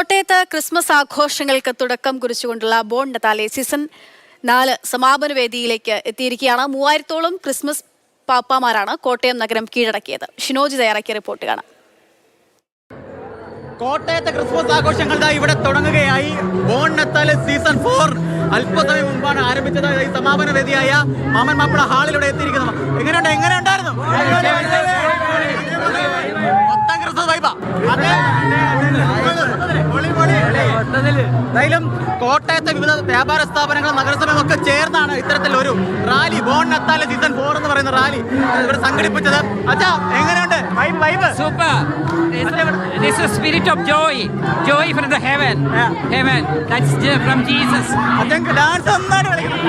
കോട്ടയത്ത് ക്രിസ്മസ് ആഘോഷങ്ങൾക്ക് തുടക്കം കുറിച്ചുകൊണ്ടുള്ള ബോൺ നത്താലെ സീസൺ 4 സമാപന വേദിയിലേക്ക് എത്തിയിരിക്കുകയാണ്. 3000-ഓളം ക്രിസ്മസ് പാപ്പാമാരാണ് കോട്ടയം നഗരം കീഴടക്കിയത്. ഷിനോജ് തയ്യാറാക്കിയ റിപ്പോർട്ട് കാണാം. കോട്ടയത്തെ ക്രിസ്മസ് ആഘോഷങ്ങൾ ഇവിടെ തുടങ്ങുകയായി. ബോൺ നത്താലെ സീസൺ 4 അല്പസമയം മുമ്പാണ് ആരംഭിച്ചത്. ഈ സമാപന വേദിയായ മാമൻ മാപ്പിള ഹാളിലൂടെ എത്തിയിരിക്കുന്നു. എങ്ങനെയുണ്ടായിരുന്നു? മൊത്തം ക്രിസ്മസ് വൈബാ. എന്തായാലും കോട്ടയത്തെ വിവിധ വ്യാപാര സ്ഥാപനങ്ങളും നഗരസഭയും ഒക്കെ ചേർന്നാണ് ഇത്തരത്തിൽ ഒരു റാലി, ബോൺ നത്താലെ സീസൺ 4 എന്ന് പറയുന്ന റാലി ഇവിടെ സംഘടിപ്പിച്ചത്. അച്ഛാ, എങ്ങനെയുണ്ട് vibe? Super. This is spirit of joy from the heaven. That's from Jesus. Dance ഒന്നാണ് കളിക്കുന്നത്.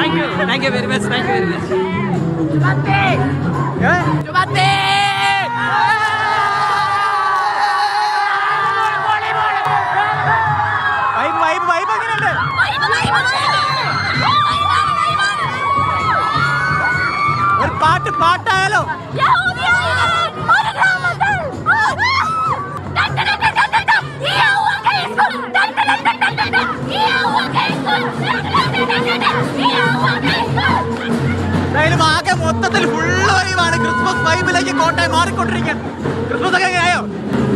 Thank you very much. Vibe എങ്ങനെയുണ്ട്? ഒരു പാട്ടായാലോ? എന്തായാലും ആകെ മൊത്തത്തിൽ ഫുള്ള് വൈബാണ്. ക്രിസ്മസ് വൈബിലേക്ക് കോട്ടയം മാറിക്കൊണ്ടിരിക്കുകയാണ്. ക്രിസ്മസ് ഒക്കെ ആയോ?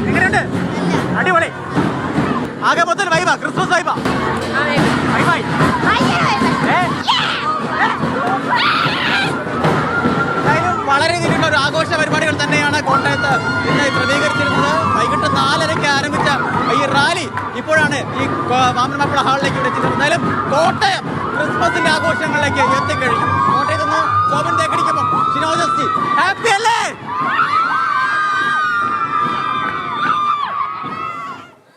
എങ്ങനെയുണ്ട്? അടിപൊളി. ആകെ മൊത്തത്തിൽ വൈബാ, ക്രിസ്മസ് വൈബാ. വൈബായി. എന്തായാലും വളരെ രീതിയിലുള്ള ഒരു ആഘോഷ പരിപാടികൾ തന്നെയാണ് കോട്ടയത്ത് ഇന്ന് ക്രമീകരിച്ചിരുന്നത്. വൈകിട്ട് 4:30 ആരംഭിച്ച ഈ റാലി ഇപ്പോഴാണ് ഈ മാമൻ മാപ്പിള ഹാളിലേക്ക് ഇവിടെ എത്തിച്ചത്. എന്തായാലും കോട്ടയം ക്രിസ്മസിന്റെ ആഘോഷങ്ങളിലേക്ക് എത്തിക്കഴിഞ്ഞു. കോട്ടയത്ത് നിന്ന് ശോഭൻ തേക്കടിക്കുമ്പോൾ ഷിനോജ് ഹാപ്പി അല്ലേ?